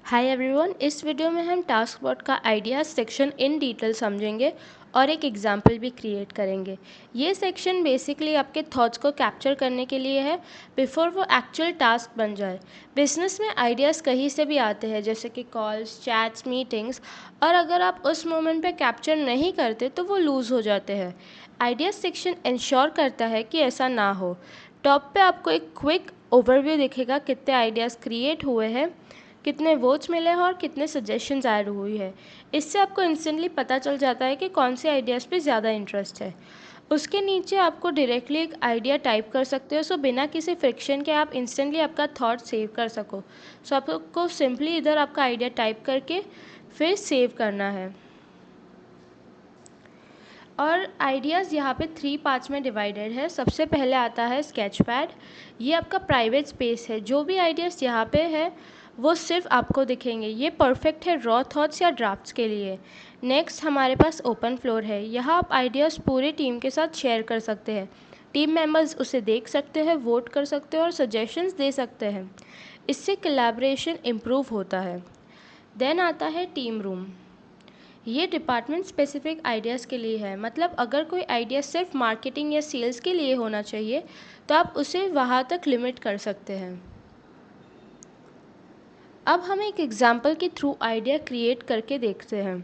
Hi everyone, इस video में हम टास्क बोर्ड का आइडियाज सेक्शन इन डिटेल समझेंगे और एक एग्जांपल भी क्रिएट करेंगे। ये सेक्शन बेसिकली आपके थॉट्स को कैप्चर करने के लिए है बिफोर वो एक्चुअल टास्क बन जाए। बिजनेस में आइडियाज़ कहीं से भी आते हैं, जैसे कि कॉल्स, चैट्स, मीटिंग्स, और अगर आप उस मोमेंट पे कैप्चर नहीं करते तो वो लूज़ हो जाते हैं। आइडियाज़ सेक्शन इंश्योर करता है कि ऐसा ना हो। टॉप पे आपको एक क्विक ओवरव्यू दिखेगा, कितने आइडियाज़ क्रिएट हुए हैं, कितने वोट्स मिले हैं और कितने सजेशंस ऐड हुई है। इससे आपको इंस्टेंटली पता चल जाता है कि कौन से आइडियाज़ पे ज़्यादा इंटरेस्ट है। उसके नीचे आपको डायरेक्टली एक आइडिया टाइप कर सकते हो, सो बिना किसी फ्रिक्शन के आप इंस्टेंटली आपका थॉट सेव कर सको। सो आपको सिंपली इधर आपका आइडिया टाइप करके फिर सेव करना है। और आइडियाज़ यहाँ पे 3 पार्ट्स में डिवाइडेड है। सबसे पहले आता है स्केच पैड। ये आपका प्राइवेट स्पेस है। जो भी आइडियाज़ यहाँ पे है वो सिर्फ आपको दिखेंगे। ये परफेक्ट है रॉ थॉट्स या ड्राफ्ट्स के लिए। नेक्स्ट हमारे पास ओपन फ्लोर है। यहाँ आप आइडियाज़ पूरी टीम के साथ शेयर कर सकते हैं। टीम मेंबर्स उसे देख सकते हैं, वोट कर सकते हैं और सजेशंस दे सकते हैं। इससे कोलैबोरेशन इम्प्रूव होता है। देन आता है टीम रूम। ये डिपार्टमेंट स्पेसिफिक आइडियाज़ के लिए है। मतलब अगर कोई आइडिया सिर्फ मार्केटिंग या सेल्स के लिए होना चाहिए तो आप उसे वहाँ तक लिमिट कर सकते हैं। अब हम एक एग्जाम्पल के थ्रू आइडिया क्रिएट करके देखते हैं।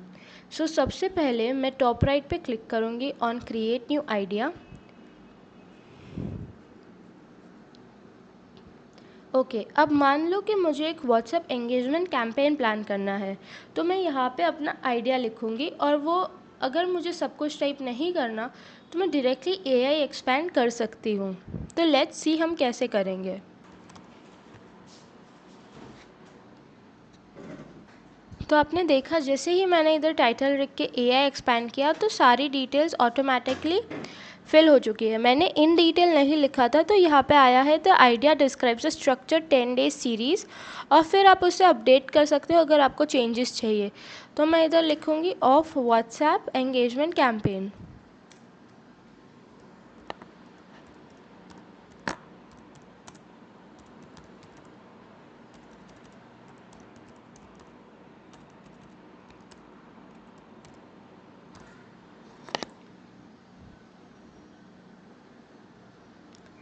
सो सबसे पहले मैं टॉप राइट पे क्लिक करूँगी on create new idea. Okay, अब मान लो कि मुझे एक व्हाट्सएप एंगेजमेंट कैंपेन प्लान करना है, तो मैं यहाँ पे अपना आइडिया लिखूँगी और वो अगर मुझे सब कुछ टाइप नहीं करना तो मैं डायरेक्टली एआई एक्सपैंड कर सकती हूँ। तो लेट्स सी हम कैसे करेंगे। तो आपने देखा जैसे ही मैंने इधर टाइटल लिख के एआई एक्सपैंड किया तो सारी डिटेल्स ऑटोमेटिकली फिल हो चुकी है। मैंने इन डिटेल नहीं लिखा था, तो यहाँ पे आया है the idea describes a structure 10 days series, और फिर आप उसे अपडेट कर सकते हो अगर आपको चेंजेस चाहिए। तो मैं इधर लिखूँगी ऑफ व्हाट्सएप एंगेजमेंट कैंपेन।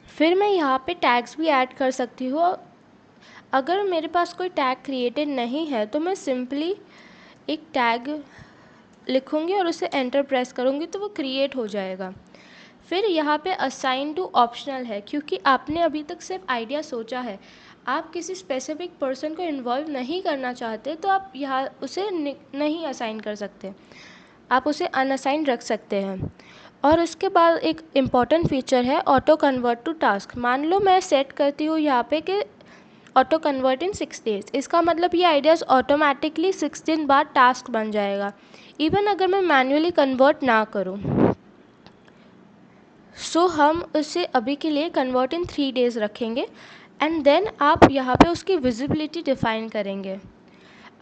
फिर मैं यहाँ पे टैग्स भी ऐड कर सकती हूँ। अगर मेरे पास कोई टैग क्रिएटेड नहीं है तो मैं सिंपली एक टैग लिखूँगी और उसे एंटर प्रेस करूँगी तो वो क्रिएट हो जाएगा। फिर यहाँ पे असाइन टू ऑप्शनल है, क्योंकि आपने अभी तक सिर्फ आइडिया सोचा है, आप किसी स्पेसिफिक पर्सन को इन्वॉल्व नहीं करना चाहते, तो आप यहाँ उसे नहीं असाइन कर सकते, आप उसे अनअसाइन रख सकते हैं। और उसके बाद एक इम्पॉर्टेंट फीचर है ऑटो कन्वर्ट टू टास्क। मान लो मैं सेट करती हूँ यहाँ पे कि ऑटो कन्वर्ट इन 6 डेज, इसका मतलब ये आइडियाज़ ऑटोमेटिकली 6 दिन बाद टास्क बन जाएगा, इवन अगर मैं मैन्युअली कन्वर्ट ना करूँ। सो हम उसे अभी के लिए कन्वर्ट इन 3 डेज़ रखेंगे एंड देन आप यहाँ पे उसकी विजिबिलिटी डिफ़ाइन करेंगे।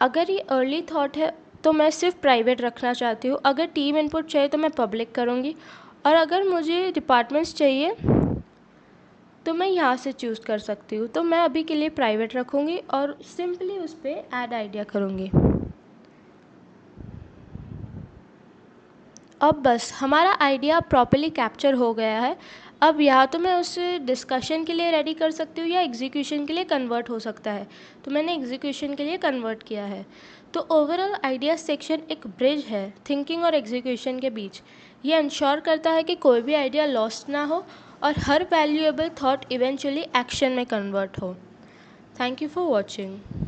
अगर ये अर्ली थॉट है तो मैं सिर्फ प्राइवेट रखना चाहती हूँ, अगर टीम इनपुट चाहिए तो मैं पब्लिक करूँगी, और अगर मुझे डिपार्टमेंट्स चाहिए तो मैं यहाँ से चूज़ कर सकती हूँ। तो मैं अभी के लिए प्राइवेट रखूँगी और सिंपली उस पर ऐड आइडिया करूँगी। अब बस हमारा आइडिया प्रॉपर्ली कैप्चर हो गया है। अब या तो मैं उसे डिस्कशन के लिए रेडी कर सकती हूँ या एग्जीक्यूशन के लिए कन्वर्ट हो सकता है। तो मैंने एग्जीक्यूशन के लिए कन्वर्ट किया है। तो ओवरऑल आइडिया सेक्शन एक ब्रिज है थिंकिंग और एग्जीक्यूशन के बीच। ये इंश्योर करता है कि कोई भी आइडिया लॉस्ट ना हो और हर वैल्यूएबल थॉट इवेंचुअली एक्शन में कन्वर्ट हो। Thank you for watching.